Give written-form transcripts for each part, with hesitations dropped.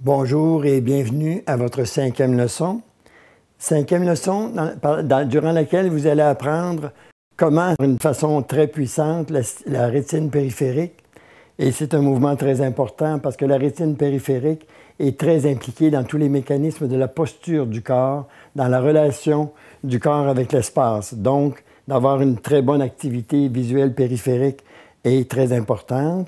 Bonjour et bienvenue à votre cinquième leçon. Cinquième leçon durant laquelle vous allez apprendre comment, d'une façon très puissante, la rétine périphérique. Et c'est un mouvement très important parce que la rétine périphérique est très impliquée dans tous les mécanismes de la posture du corps, dans la relation du corps avec l'espace. Donc, d'avoir une très bonne activité visuelle périphérique est très importante.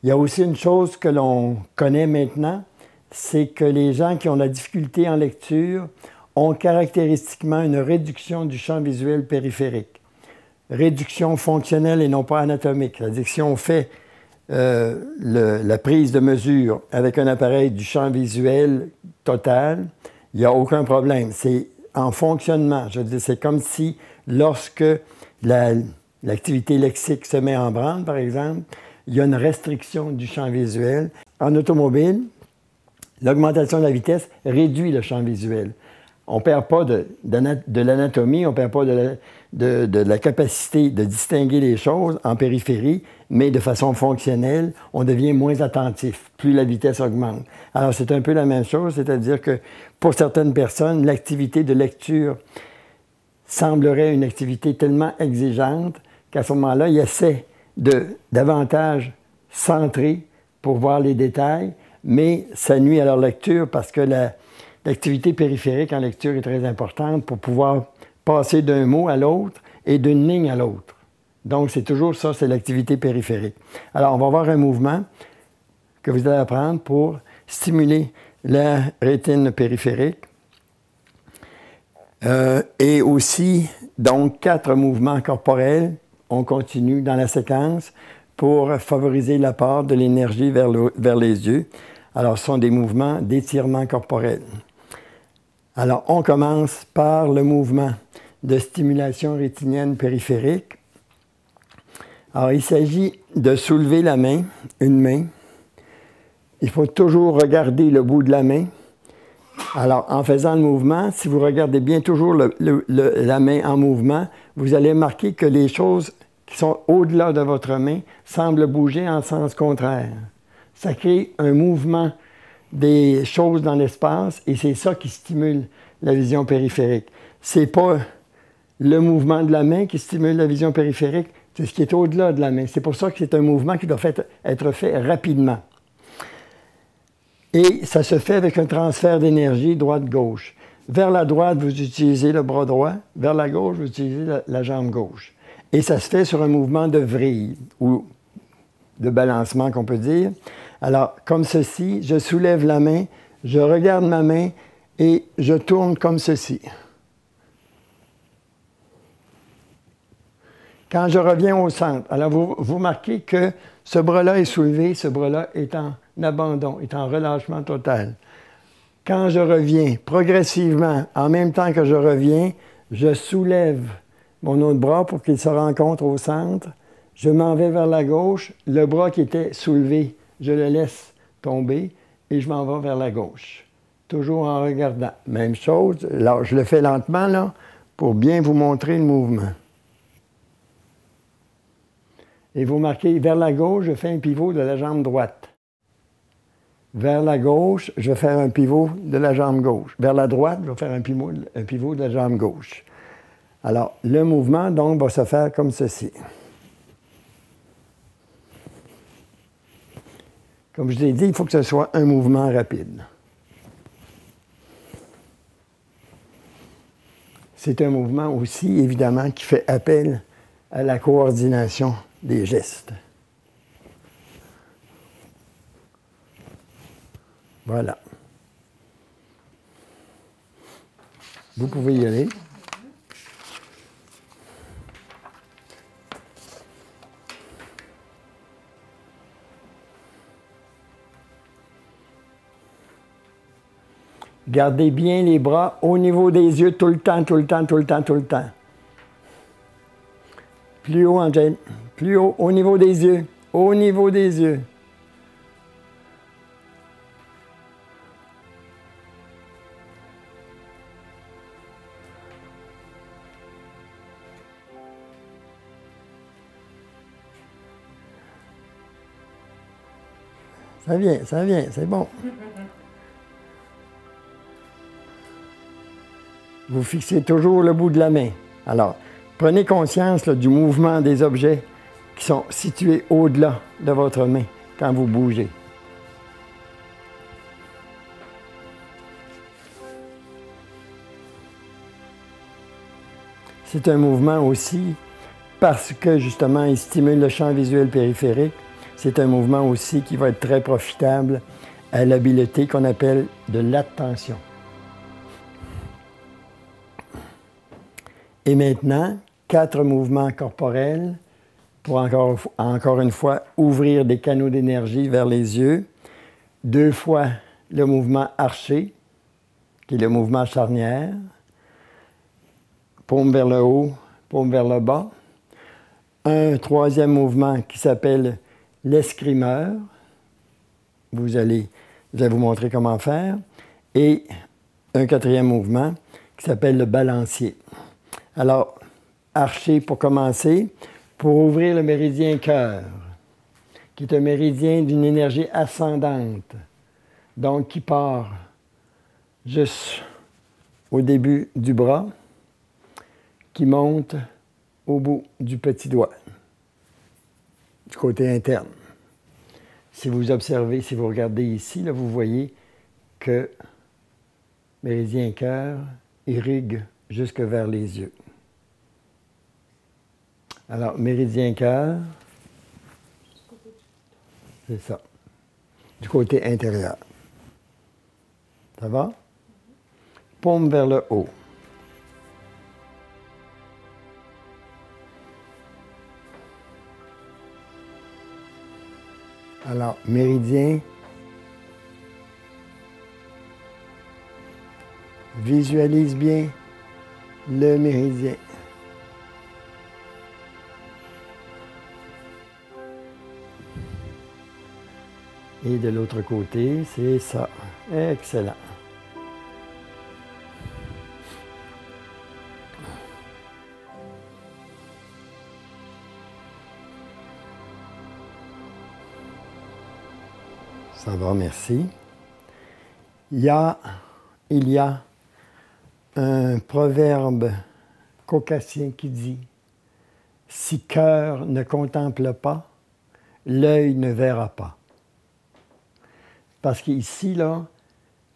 Il y a aussi une chose que l'on connaît maintenant, c'est que les gens qui ont la difficulté en lecture ont caractéristiquement une réduction du champ visuel périphérique. Réduction fonctionnelle et non pas anatomique. C'est-à-dire que si on fait la prise de mesure avec un appareil du champ visuel total, il n'y a aucun problème. C'est en fonctionnement. Je veux dire, c'est comme si lorsque l'activité lexique se met en branle, par exemple, il y a une restriction du champ visuel. En automobile, l'augmentation de la vitesse réduit le champ visuel. On ne perd pas de l'anatomie, on ne perd pas de la capacité de distinguer les choses en périphérie, mais de façon fonctionnelle, on devient moins attentif, plus la vitesse augmente. Alors, c'est un peu la même chose, c'est-à-dire que pour certaines personnes, l'activité de lecture semblerait une activité tellement exigeante qu'à ce moment-là, ils essaient de davantage centrer pour voir les détails, mais ça nuit à leur lecture parce que l'activité périphérique en lecture est très importante pour pouvoir passer d'un mot à l'autre et d'une ligne à l'autre. Donc, c'est toujours ça, c'est l'activité périphérique. Alors, on va voir un mouvement que vous allez apprendre pour stimuler la rétine périphérique. Et aussi, donc, 4 mouvements corporels. On continue dans la séquence pour favoriser l'apport de l'énergie vers les yeux. Alors, ce sont des mouvements d'étirement corporel. Alors, on commence par le mouvement de stimulation rétinienne périphérique. Alors, il s'agit de soulever la main, une main. Il faut toujours regarder le bout de la main. Alors, en faisant le mouvement, si vous regardez bien toujours la main en mouvement, vous allez marquer que les choses qui sont au-delà de votre main semblent bouger en sens contraire. Ça crée un mouvement des choses dans l'espace et c'est ça qui stimule la vision périphérique. Ce n'est pas le mouvement de la main qui stimule la vision périphérique, c'est ce qui est au-delà de la main. C'est pour ça que c'est un mouvement qui doit être fait rapidement. Et ça se fait avec un transfert d'énergie droite-gauche. Vers la droite, vous utilisez le bras droit. Vers la gauche, vous utilisez la jambe gauche. Et ça se fait sur un mouvement de vrille ou de balancement qu'on peut dire. Alors, comme ceci, je soulève la main, je regarde ma main et je tourne comme ceci. Quand je reviens au centre, alors vous marquez que ce bras-là est soulevé, ce bras-là est en abandon, est en relâchement total. Quand je reviens, progressivement, en même temps que je reviens, je soulève mon autre bras pour qu'il se rencontre au centre. Je m'en vais vers la gauche, le bras qui était soulevé, je le laisse tomber et je m'en vais vers la gauche. Toujours en regardant. Même chose, là, je le fais lentement là, pour bien vous montrer le mouvement. Et vous marquez vers la gauche, je fais un pivot de la jambe droite. Vers la gauche, je vais faire un pivot de la jambe gauche. Vers la droite, je vais faire un pivot de la jambe gauche. Alors, le mouvement, donc, va se faire comme ceci. Comme je l'ai dit, il faut que ce soit un mouvement rapide. C'est un mouvement aussi, évidemment, qui fait appel à la coordination des gestes. Voilà. Vous pouvez y aller. Gardez bien les bras au niveau des yeux tout le temps, tout le temps, tout le temps, tout le temps. Plus haut, Angèle. Plus haut, au niveau des yeux. Au niveau des yeux. Ça vient, c'est bon. Vous fixez toujours le bout de la main. Alors, prenez conscience là, du mouvement des objets qui sont situés au-delà de votre main quand vous bougez. C'est un mouvement aussi, parce que justement il stimule le champ visuel périphérique, c'est un mouvement aussi qui va être très profitable à l'habileté qu'on appelle de l'attention. Et maintenant, 4 mouvements corporels pour encore une fois ouvrir des canaux d'énergie vers les yeux. 2 fois le mouvement arché, qui est le mouvement charnière. Paume vers le haut, paume vers le bas. Un 3e mouvement qui s'appelle l'escrimeur. Vous allez vous montrer comment faire. Et un 4e mouvement qui s'appelle le balancier. Alors, archer pour commencer, pour ouvrir le méridien cœur, qui est un méridien d'une énergie ascendante, donc qui part juste au début du bras, qui monte au bout du petit doigt, du côté interne. Si vous observez, si vous regardez ici, là, vous voyez que méridien cœur irrigue jusque vers les yeux. Alors, méridien cœur, c'est ça, du côté intérieur. Ça va? Paume vers le haut. Alors, méridien, visualise bien le méridien. Et de l'autre côté, c'est ça. Excellent. Ça va, merci. Il y a un proverbe caucasien qui dit « Si cœur ne contemple pas, l'œil ne verra pas ». Parce qu'ici, là,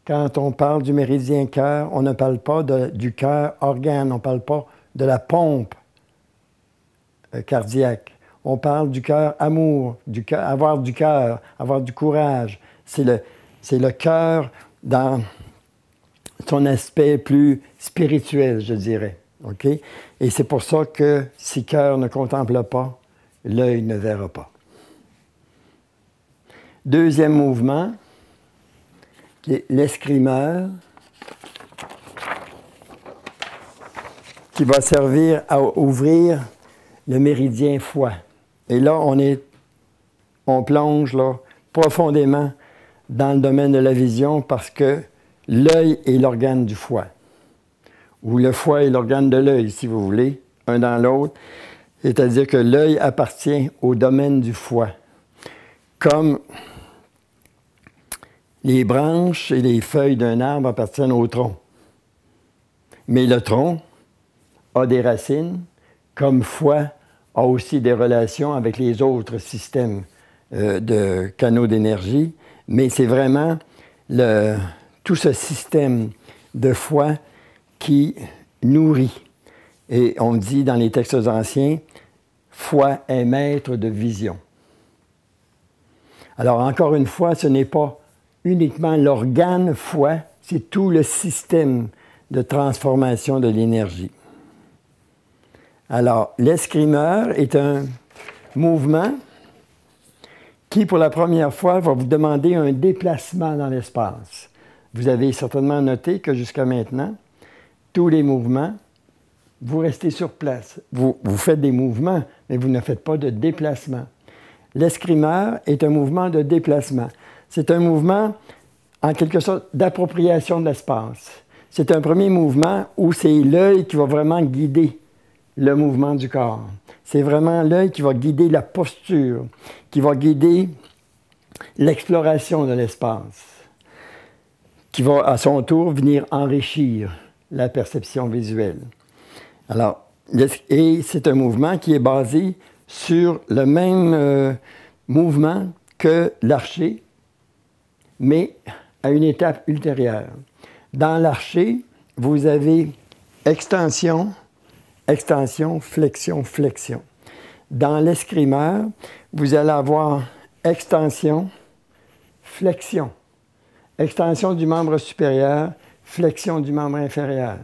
quand on parle du méridien cœur, on ne parle pas du cœur organe, on ne parle pas de la pompe cardiaque. On parle du cœur amour, avoir du cœur, avoir du courage. C'est le cœur dans son aspect plus spirituel, je dirais. OK? Et c'est pour ça que si cœur ne contemple pas, l'œil ne verra pas. 2e mouvement, qui est l'escrimeur, qui va servir à ouvrir le méridien foie. Et là, on plonge là, profondément dans le domaine de la vision parce que l'œil est l'organe du foie, ou le foie est l'organe de l'œil, si vous voulez, un dans l'autre. C'est-à-dire que l'œil appartient au domaine du foie. Comme les branches et les feuilles d'un arbre appartiennent au tronc. Mais le tronc a des racines, comme foie a aussi des relations avec les autres systèmes de canaux d'énergie, mais c'est vraiment tout ce système de foie qui nourrit. Et on dit dans les textes anciens, foie est maître de vision. Alors encore une fois, ce n'est pas uniquement l'organe foie, c'est tout le système de transformation de l'énergie. Alors, l'escrimeur est un mouvement qui, pour la première fois, va vous demander un déplacement dans l'espace. Vous avez certainement noté que jusqu'à maintenant, tous les mouvements, vous restez sur place. Vous faites des mouvements, mais vous ne faites pas de déplacement. L'escrimeur est un mouvement de déplacement. C'est un mouvement, en quelque sorte, d'appropriation de l'espace. C'est un premier mouvement où c'est l'œil qui va vraiment guider le mouvement du corps. C'est vraiment l'œil qui va guider la posture, qui va guider l'exploration de l'espace, qui va à son tour venir enrichir la perception visuelle. Alors, et c'est un mouvement qui est basé sur le même mouvement que l'archer, mais à une étape ultérieure. Dans l'archer, vous avez extension, extension, flexion, flexion. Dans l'escrimeur, vous allez avoir extension, flexion. Extension du membre supérieur, flexion du membre inférieur.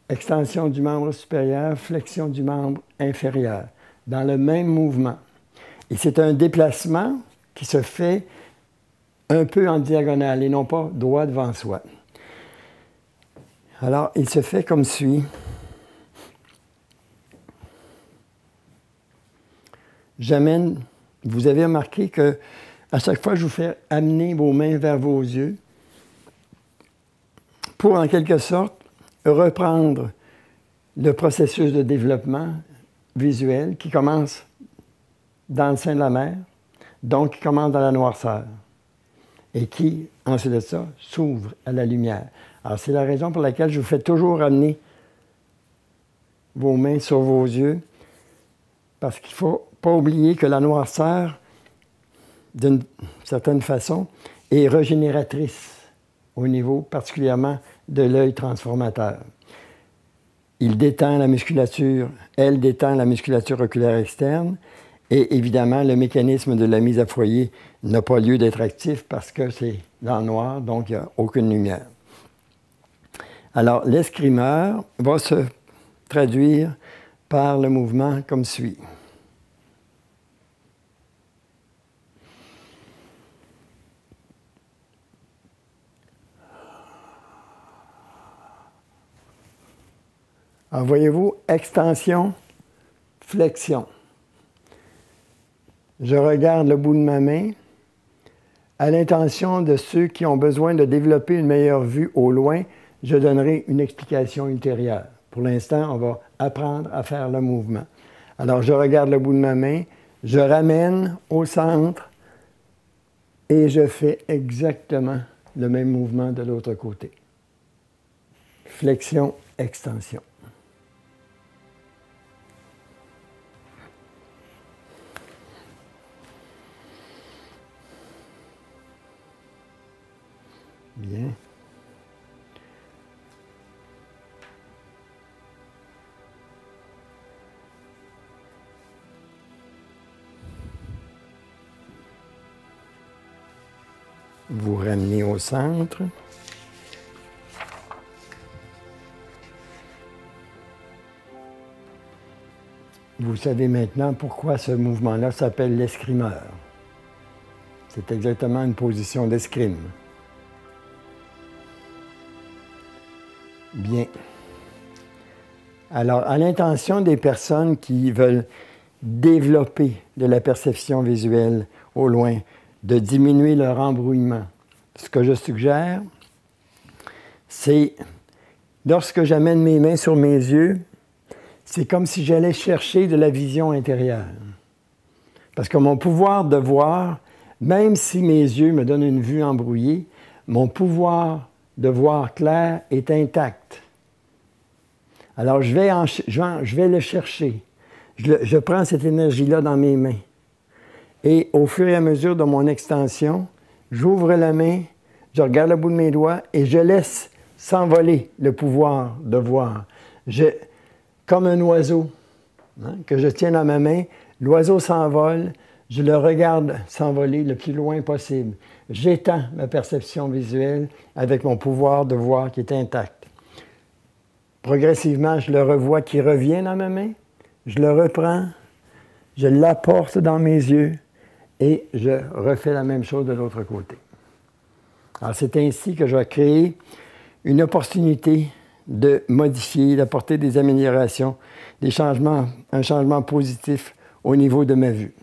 Extension du membre supérieur, flexion du membre inférieur. Dans le même mouvement. Et c'est un déplacement qui se fait un peu en diagonale et non pas droit devant soi. Alors, il se fait comme suit. J'amène, vous avez remarqué que à chaque fois, je vous fais amener vos mains vers vos yeux pour, en quelque sorte, reprendre le processus de développement visuel qui commence dans le sein de la mer, donc qui commence dans la noirceur, et qui, ensuite de ça, s'ouvre à la lumière. Alors, c'est la raison pour laquelle je vous fais toujours amener vos mains sur vos yeux, parce qu'il ne faut pas oublier que la noirceur, d'une certaine façon, est régénératrice au niveau particulièrement de l'œil transformateur. Il détend la musculature, elle détend la musculature oculaire externe, et évidemment, le mécanisme de la mise à foyer n'a pas lieu d'être actif parce que c'est dans le noir, donc il n'y a aucune lumière. Alors, l'escrimeur va se traduire par le mouvement comme suit. Alors, voyez-vous, extension, flexion. Je regarde le bout de ma main à l'intention de ceux qui ont besoin de développer une meilleure vue au loin. Je donnerai une explication ultérieure. Pour l'instant, on va apprendre à faire le mouvement. Alors, je regarde le bout de ma main, je ramène au centre et je fais exactement le même mouvement de l'autre côté. Flexion, extension. Bien. Vous ramenez au centre. Vous savez maintenant pourquoi ce mouvement-là s'appelle l'escrimeur. C'est exactement une position d'escrime. Bien. Alors, à l'intention des personnes qui veulent développer de la perception visuelle au loin, de diminuer leur embrouillement, ce que je suggère, c'est, lorsque j'amène mes mains sur mes yeux, c'est comme si j'allais chercher de la vision intérieure. Parce que mon pouvoir de voir, même si mes yeux me donnent une vue embrouillée, mon pouvoir de voir clair est intact. Alors, je vais le chercher. Je prends cette énergie-là dans mes mains. Et au fur et à mesure de mon extension, j'ouvre la main, je regarde le bout de mes doigts et je laisse s'envoler le pouvoir de voir. Comme un oiseau que je tiens dans ma main, l'oiseau s'envole, je le regarde s'envoler le plus loin possible. J'étends ma perception visuelle avec mon pouvoir de voir qui est intact. Progressivement, je le revois qui revient dans ma main, je le reprends, je l'apporte dans mes yeux et je refais la même chose de l'autre côté. Alors, c'est ainsi que je vais créer une opportunité de modifier, d'apporter des améliorations, des changements, un changement positif au niveau de ma vue.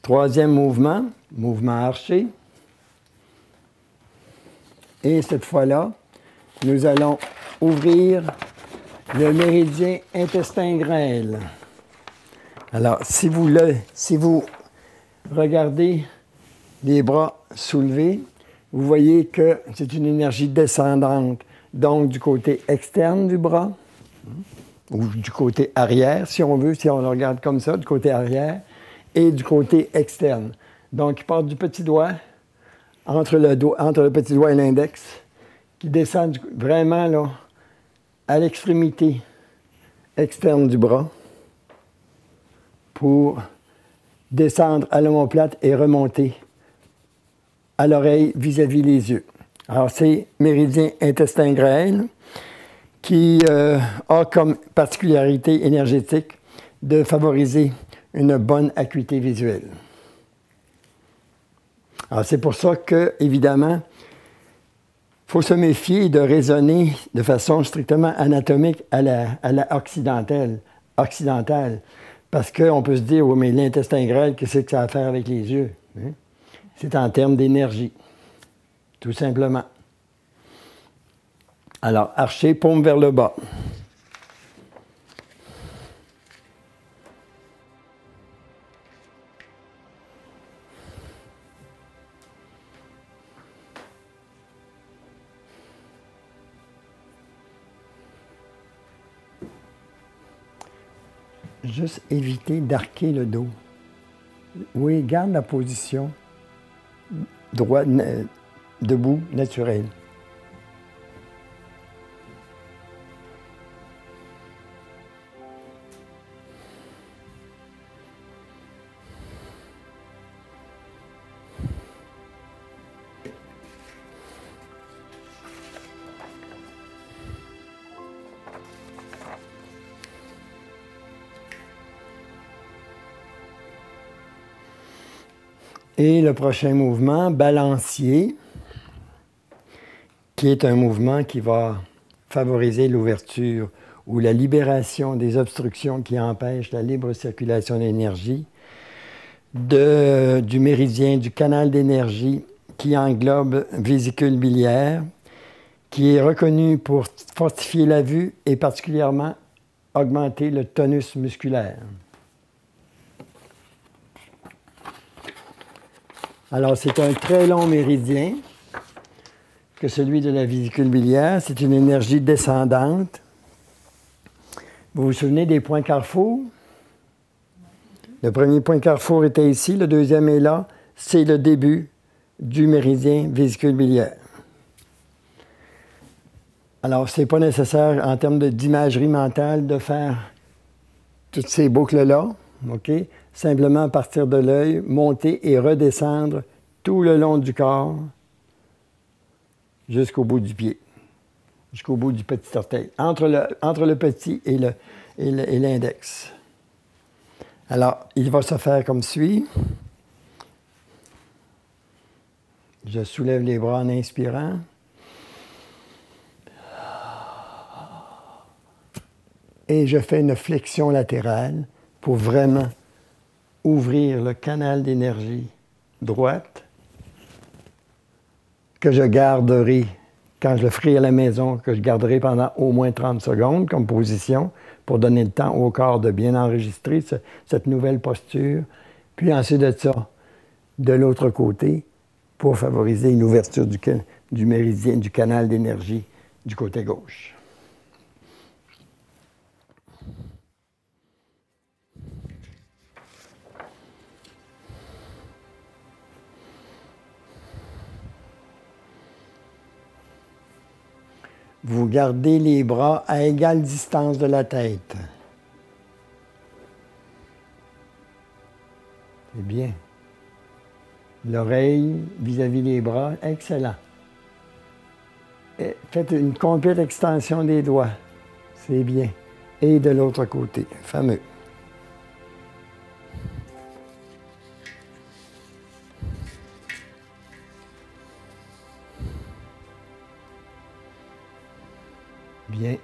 Troisième mouvement, mouvement arché. Et cette fois-là, nous allons ouvrir le méridien intestin grêle. Alors, si vous regardez les bras soulevés, vous voyez que c'est une énergie descendante, donc du côté externe du bras, ou du côté arrière, si on veut, si on le regarde comme ça, du côté arrière, et du côté externe. Donc, il part du petit doigt, entre le petit doigt et l'index, qui descend vraiment là, à l'extrémité externe du bras, pour descendre à l'omoplate et remonter à l'oreille vis-à-vis les yeux. Alors, c'est méridien intestin grêle qui a comme particularité énergétique de favoriser une bonne acuité visuelle. Alors, c'est pour ça que, évidemment, il faut se méfier de raisonner de façon strictement anatomique à la occidentale. Parce qu'on peut se dire, oui, mais l'intestin grêle, qu'est-ce que ça a à faire avec les yeux? Hein? C'est en termes d'énergie, tout simplement. Alors, archer, paume vers le bas. Juste éviter d'arquer le dos. Oui, garde la position droite, debout, naturelle. Et le prochain mouvement, balancier, qui est un mouvement qui va favoriser l'ouverture ou la libération des obstructions qui empêchent la libre circulation d'énergie, du méridien, du canal d'énergie qui englobe vésicule biliaire, qui est reconnu pour fortifier la vue et particulièrement augmenter le tonus musculaire. Alors, c'est un très long méridien que celui de la vésicule biliaire. C'est une énergie descendante. Vous vous souvenez des points carrefour? Le premier point carrefour était ici, le deuxième est là. C'est le début du méridien vésicule biliaire. Alors, ce n'est pas nécessaire en termes d'imagerie mentale de faire toutes ces boucles-là, OK? Simplement partir de l'œil, monter et redescendre tout le long du corps jusqu'au bout du pied, jusqu'au bout du petit orteil, entre le petit et l'index. Alors, il va se faire comme suit. Je soulève les bras en inspirant. Et je fais une flexion latérale pour vraiment ouvrir le canal d'énergie droite que je garderai, quand je le ferai à la maison, que je garderai pendant au moins 30 secondes comme position pour donner le temps au corps de bien enregistrer cette nouvelle posture. Puis ensuite de ça, de l'autre côté, pour favoriser une ouverture du méridien, du canal d'énergie du côté gauche. Vous gardez les bras à égale distance de la tête. C'est bien. L'oreille vis-à-vis des bras, excellent. Et faites une complète extension des doigts. C'est bien. Et de l'autre côté, fameux. Bien.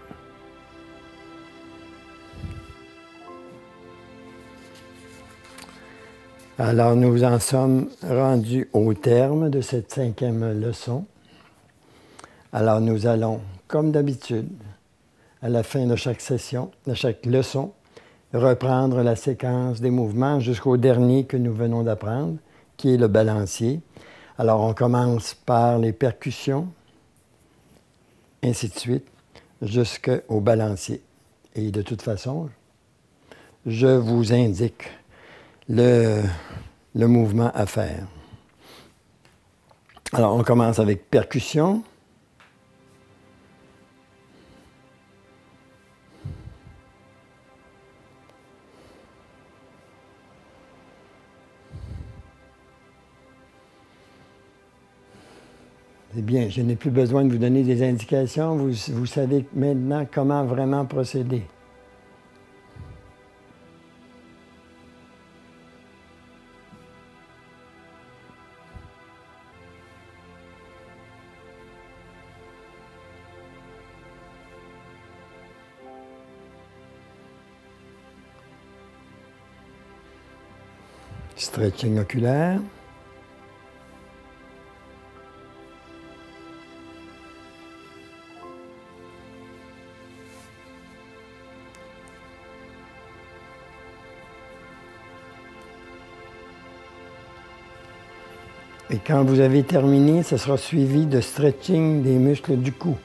Alors, nous en sommes rendus au terme de cette 5e leçon. Alors, nous allons, comme d'habitude, à la fin de chaque session, de chaque leçon, reprendre la séquence des mouvements jusqu'au dernier que nous venons d'apprendre, qui est le balancier. Alors, on commence par les percussions, ainsi de suite, jusqu'au balancier. Et de toute façon, je vous indique le mouvement à faire. Alors, on commence avec percussion. C'est bien, je n'ai plus besoin de vous donner des indications. Vous savez maintenant comment vraiment procéder. Stretching oculaire. Et quand vous avez terminé, ce sera suivi de stretching des muscles du cou.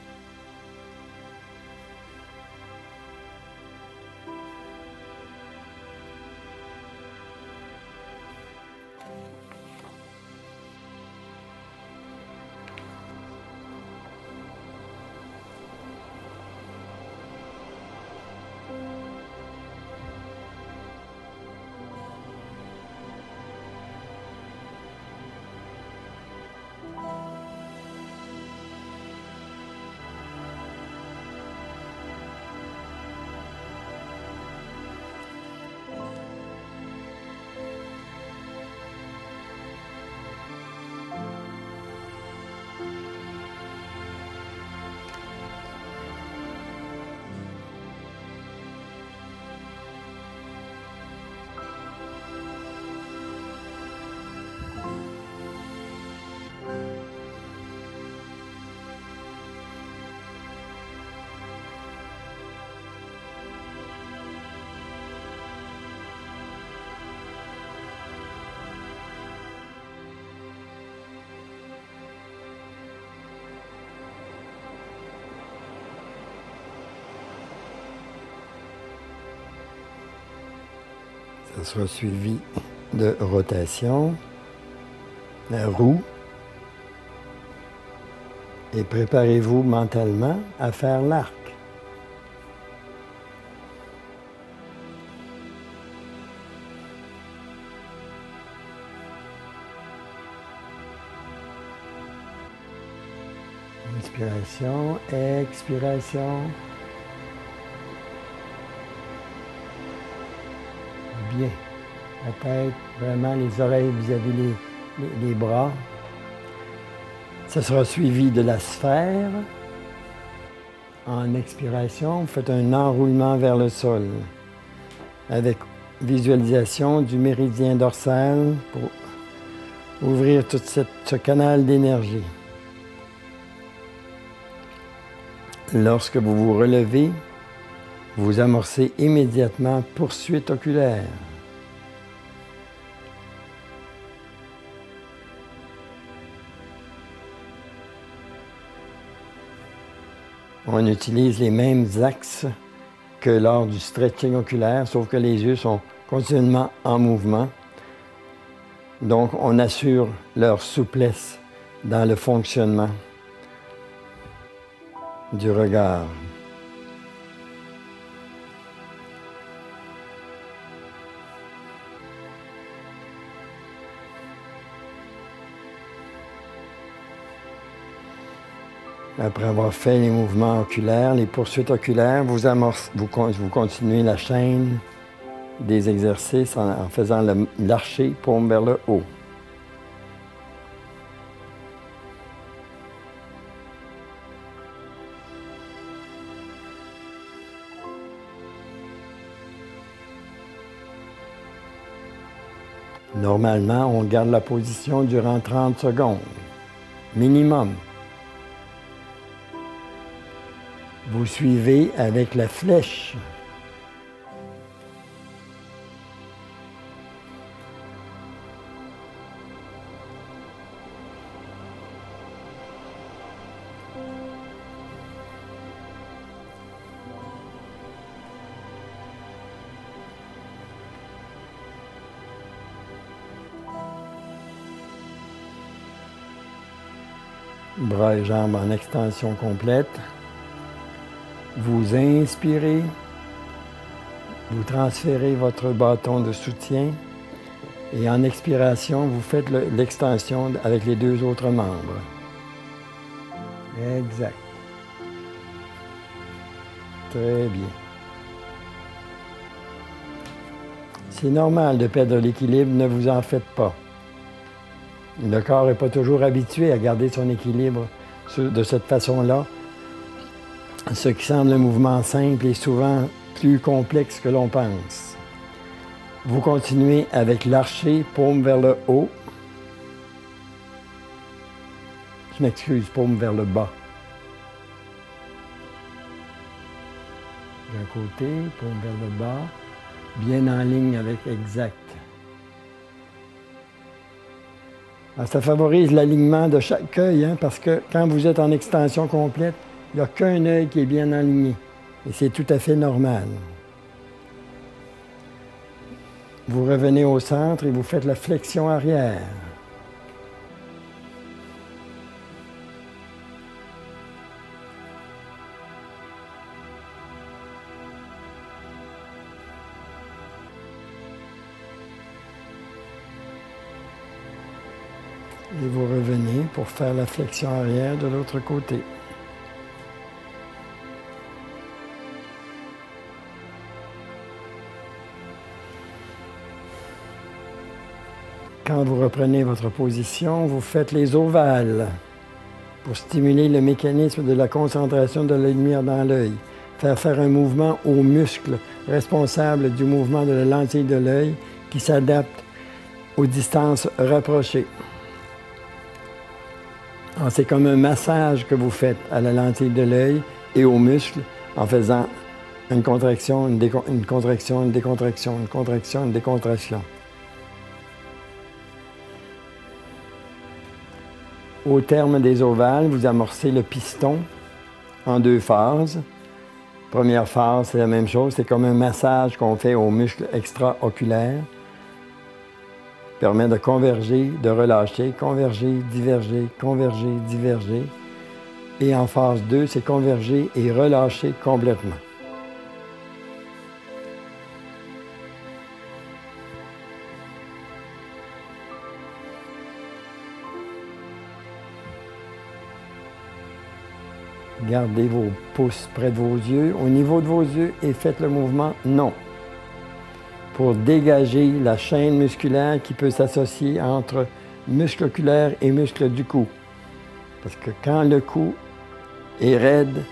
Ça sera suivi de rotation, la roue, et préparez-vous mentalement à faire l'arc. Inspiration, expiration. Bien. La tête, vraiment les oreilles vis-à-vis les bras. Ça sera suivi de la sphère. En expiration, vous faites un enroulement vers le sol avec visualisation du méridien dorsal pour ouvrir tout ce canal d'énergie. Lorsque vous vous relevez, vous amorcez immédiatement poursuite oculaire. On utilise les mêmes axes que lors du stretching oculaire, sauf que les yeux sont continuellement en mouvement. Donc, on assure leur souplesse dans le fonctionnement du regard. Après avoir fait les mouvements oculaires, les poursuites oculaires, vous continuez la chaîne des exercices en faisant l'archer paume vers le haut. Normalement, on garde la position durant 30 secondes, minimum. Vous suivez avec la flèche. Bras et jambes en extension complète. Vous inspirez. Vous transférez votre bâton de soutien. Et en expiration, vous faites l'extension avec les deux autres membres. Exact. Très bien. C'est normal de perdre l'équilibre, ne vous en faites pas. Le corps n'est pas toujours habitué à garder son équilibre de cette façon-là. Ce qui semble un mouvement simple est souvent plus complexe que l'on pense. Vous continuez avec l'archer, paume vers le haut. Je m'excuse, paume vers le bas. D'un côté, paume vers le bas, bien en ligne avec exact. Alors, ça favorise l'alignement de chaque œil, hein, parce que quand vous êtes en extension complète, il n'y a qu'un œil qui est bien aligné. Et c'est tout à fait normal. Vous revenez au centre et vous faites la flexion arrière. Et vous revenez pour faire la flexion arrière de l'autre côté. Quand vous reprenez votre position, vous faites les ovales pour stimuler le mécanisme de la concentration de la lumière dans l'œil. Faire un mouvement aux muscles responsables du mouvement de la lentille de l'œil qui s'adapte aux distances rapprochées. C'est comme un massage que vous faites à la lentille de l'œil et aux muscles en faisant une contraction, une contraction, une décontraction, une contraction, une décontraction. Au terme des ovales, vous amorcez le piston en deux phases. Première phase, c'est la même chose, c'est comme un massage qu'on fait aux muscles extra-oculaires. Permet de converger, de relâcher, converger, diverger, converger, diverger. Et en phase 2, c'est converger et relâcher complètement. Gardez vos pouces près de vos yeux, au niveau de vos yeux, et faites le mouvement « non » pour dégager la chaîne musculaire qui peut s'associer entre muscle oculaire et muscle du cou. Parce que quand le cou est raide,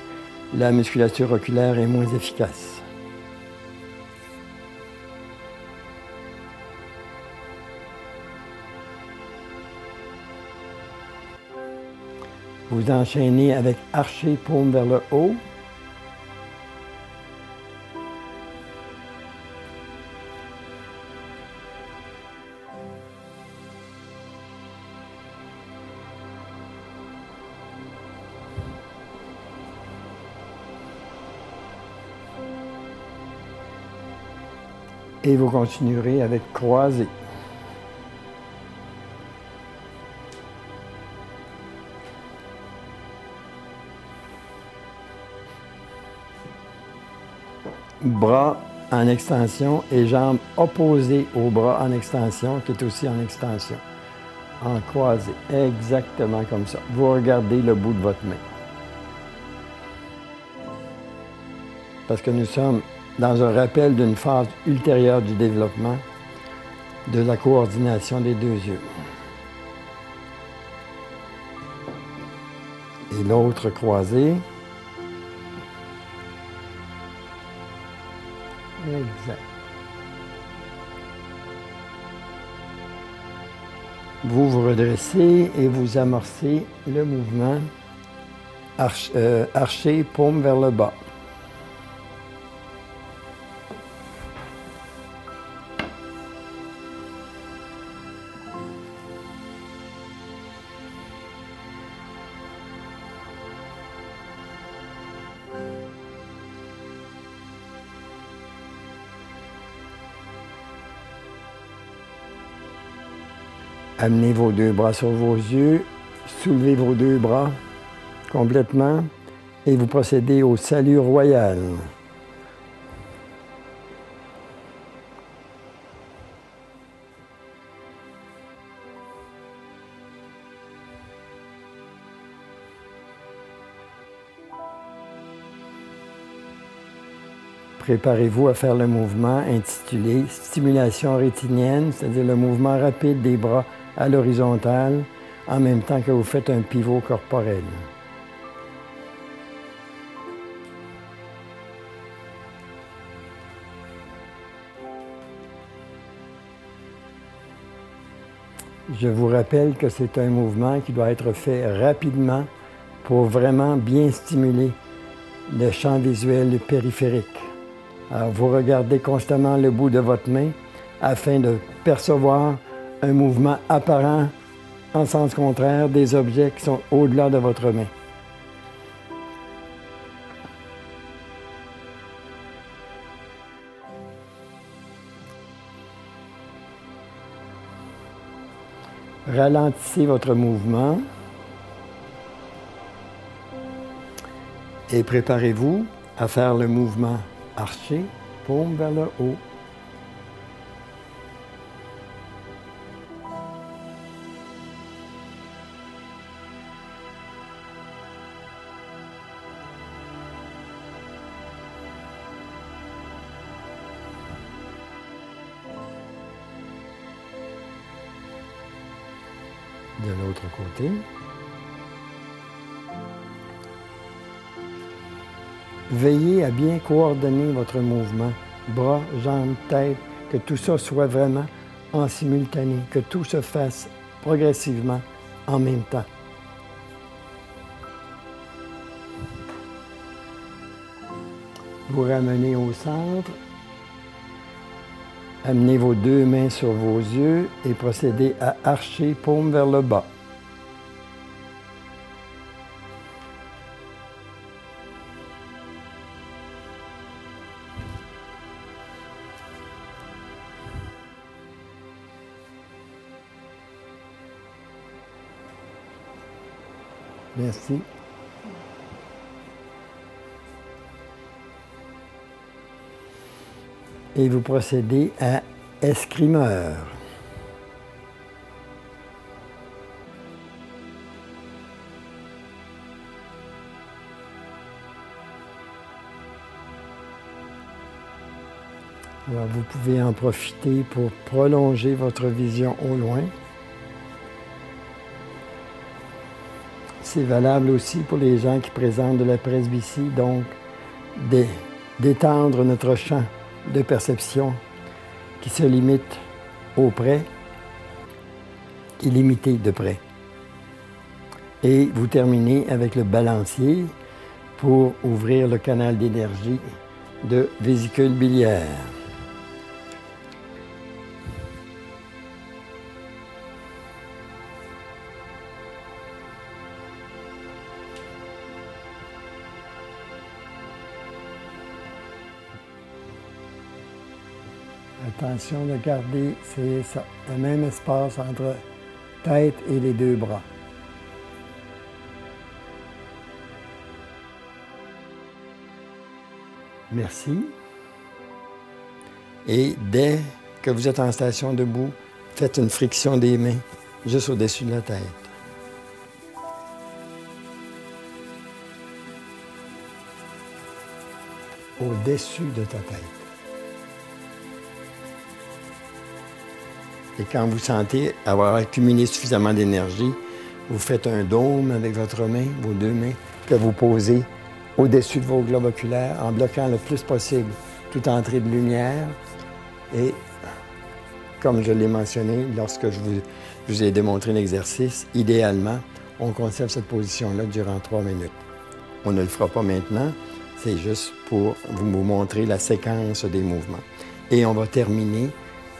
la musculature oculaire est moins efficace. Vous enchaînez avec archer, paume vers le haut. Et vous continuerez avec croisé. Bras en extension et jambes opposées au bras en extension, qui est aussi en extension. En croisé, exactement comme ça. Vous regardez le bout de votre main. Parce que nous sommes dans un rappel d'une phase ultérieure du développement de la coordination des deux yeux. Et l'autre croisé. Exact. Vous vous redressez et vous amorcez le mouvement archer, paume vers le bas. Amenez vos deux bras sur vos yeux, soulevez vos deux bras complètement et vous procédez au salut royal. Préparez-vous à faire le mouvement intitulé stimulation rétinienne, c'est-à-dire le mouvement rapide des bras à l'horizontale en même temps que vous faites un pivot corporel. Je vous rappelle que c'est un mouvement qui doit être fait rapidement pour vraiment bien stimuler le champ visuel périphérique. Alors, vous regardez constamment le bout de votre main afin de percevoir un mouvement apparent en sens contraire des objets qui sont au-delà de votre main. Ralentissez votre mouvement et préparez-vous à faire le mouvement arché, paume vers le haut. De l'autre côté. Veillez à bien coordonner votre mouvement, bras, jambes, tête, que tout ça soit vraiment en simultané, que tout se fasse progressivement en même temps. Vous ramenez au centre, amenez vos deux mains sur vos yeux et procédez à archer paume vers le bas. Merci. Et vous procédez à escrimeur. Alors, vous pouvez en profiter pour prolonger votre vision au loin. C'est valable aussi pour les gens qui présentent de la presbytie, donc d'étendre notre champ de perception qui se limite au près, illimité de près. Et vous terminez avec le balancier pour ouvrir le canal d'énergie de vésicule biliaire. Attention de garder, c'est ça, le même espace entre tête et les deux bras. Merci. Et dès que vous êtes en station debout, faites une friction des mains juste au-dessus de la tête. Au-dessus de ta tête. Et quand vous sentez avoir accumulé suffisamment d'énergie, vous faites un dôme avec votre main, vos deux mains, que vous posez au-dessus de vos globes oculaires en bloquant le plus possible toute entrée de lumière. Et comme je l'ai mentionné lorsque je vous ai démontré l'exercice, idéalement, on conserve cette position-là durant 3 minutes. On ne le fera pas maintenant, c'est juste pour vous montrer la séquence des mouvements. Et on va terminer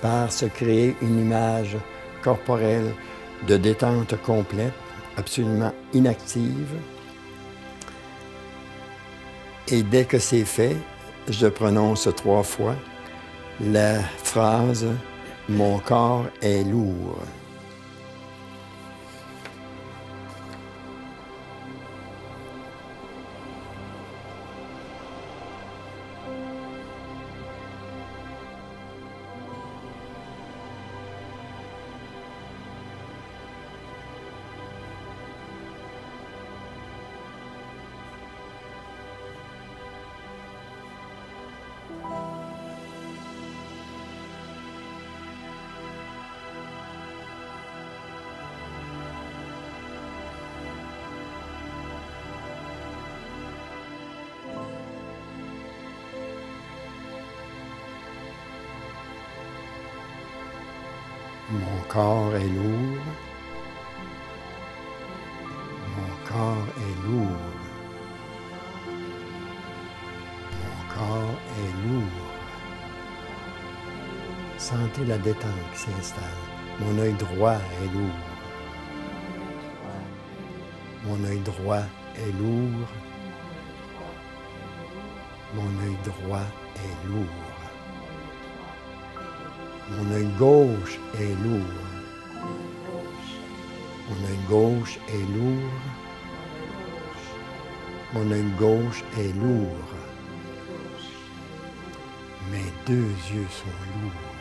par se créer une image corporelle de détente complète, absolument inactive. Et dès que c'est fait, je prononce 3 fois la phrase « Mon corps est lourd ». corps est lourd. Mon corps est lourd. Mon corps est lourd. Sentez la détente qui s'installe. Mon œil droit est lourd. Mon œil droit est lourd. Mon œil droit est lourd. Mon œil gauche est lourd. Mon œil gauche est lourd. Mon œil gauche est lourd. Mes deux yeux sont lourds.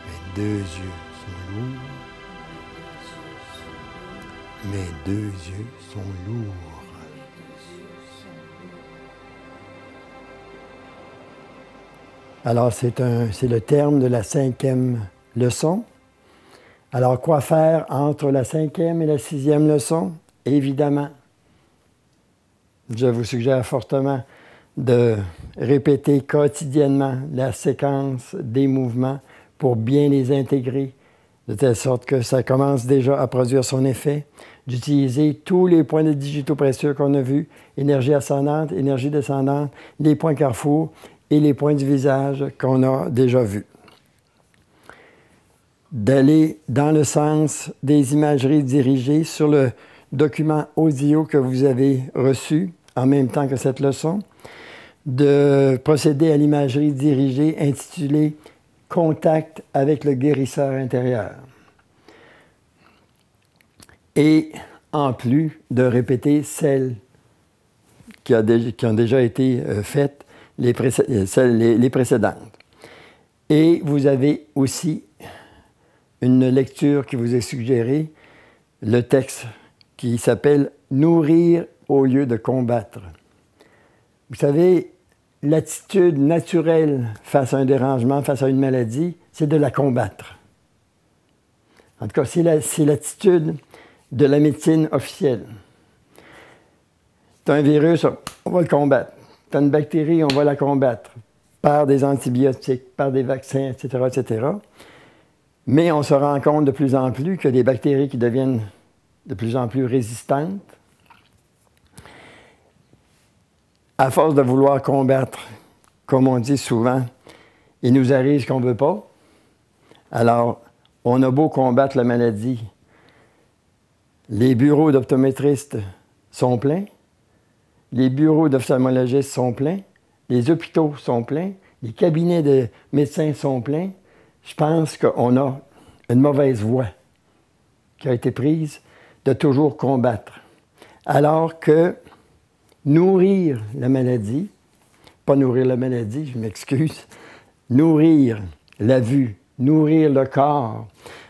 Mes deux yeux sont lourds. Mes deux yeux sont lourds. Alors, c'est le terme de la 5e leçon. Alors, quoi faire entre la 5e et la 6e leçon? Évidemment, je vous suggère fortement de répéter quotidiennement la séquence des mouvements pour bien les intégrer, de telle sorte que ça commence déjà à produire son effet, d'utiliser tous les points de digitaux précieux qu'on a vus, énergie ascendante, énergie descendante, les points carrefour et les points du visage qu'on a déjà vus. D'aller dans le sens des imageries dirigées sur le document audio que vous avez reçu en même temps que cette leçon, de procéder à l'imagerie dirigée intitulée « Contact avec le guérisseur intérieur ». Et en plus de répéter celles qui ont déjà été faites, les précédentes. Et vous avez aussi une lecture qui vous est suggérée, le texte qui s'appelle « Nourrir au lieu de combattre ». Vous savez, l'attitude naturelle face à un dérangement, face à une maladie, c'est de la combattre. En tout cas, c'est l'attitude de la médecine officielle. Tu as un virus, on va le combattre. Tu as une bactérie, on va la combattre par des antibiotiques, par des vaccins, etc., etc. Mais on se rend compte de plus en plus qu'il y a des bactéries qui deviennent de plus en plus résistantes. À force de vouloir combattre, comme on dit souvent, il nous arrive ce qu'on ne veut pas. Alors, on a beau combattre la maladie. Les bureaux d'optométristes sont pleins. Les bureaux d'ophtalmologistes sont pleins. Les hôpitaux sont pleins. Les cabinets de médecins sont pleins. Je pense qu'on a une mauvaise voie qui a été prise de toujours combattre. Alors que nourrir la maladie, pas nourrir la maladie, je m'excuse, nourrir la vue, nourrir le corps,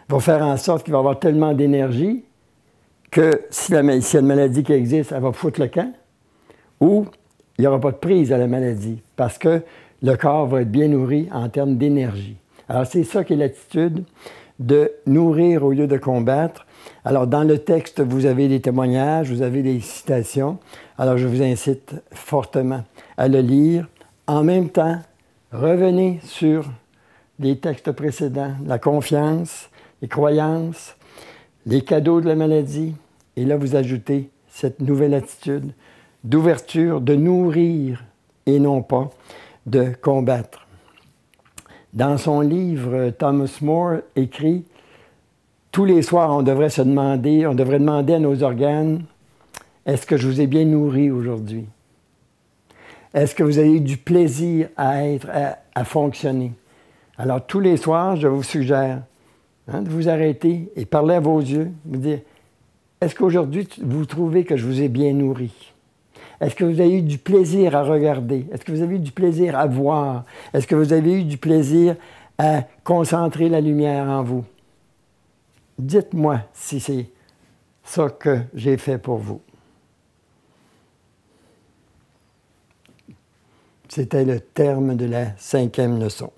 va faire en sorte qu'il va y avoir tellement d'énergie que s'il y a une maladie qui existe, elle va foutre le camp, ou il n'y aura pas de prise à la maladie, parce que le corps va être bien nourri en termes d'énergie. Alors, c'est ça qui est l'attitude de nourrir au lieu de combattre. Alors, dans le texte, vous avez des témoignages, vous avez des citations. Alors, je vous incite fortement à le lire. En même temps, revenez sur les textes précédents, la confiance, les croyances, les cadeaux de la maladie. Et là, vous ajoutez cette nouvelle attitude d'ouverture, de nourrir et non pas de combattre. Dans son livre, Thomas More écrit « Tous les soirs, on devrait demander à nos organes, est-ce que je vous ai bien nourri aujourd'hui? Est-ce que vous avez eu du plaisir à fonctionner? » Alors, tous les soirs, je vous suggère de vous arrêter et parler à vos yeux, vous dire, est-ce qu'aujourd'hui, vous trouvez que je vous ai bien nourri? Est-ce que vous avez eu du plaisir à regarder? Est-ce que vous avez eu du plaisir à voir? Est-ce que vous avez eu du plaisir à concentrer la lumière en vous? Dites-moi si c'est ça que j'ai fait pour vous. C'était le terme de la 5e leçon.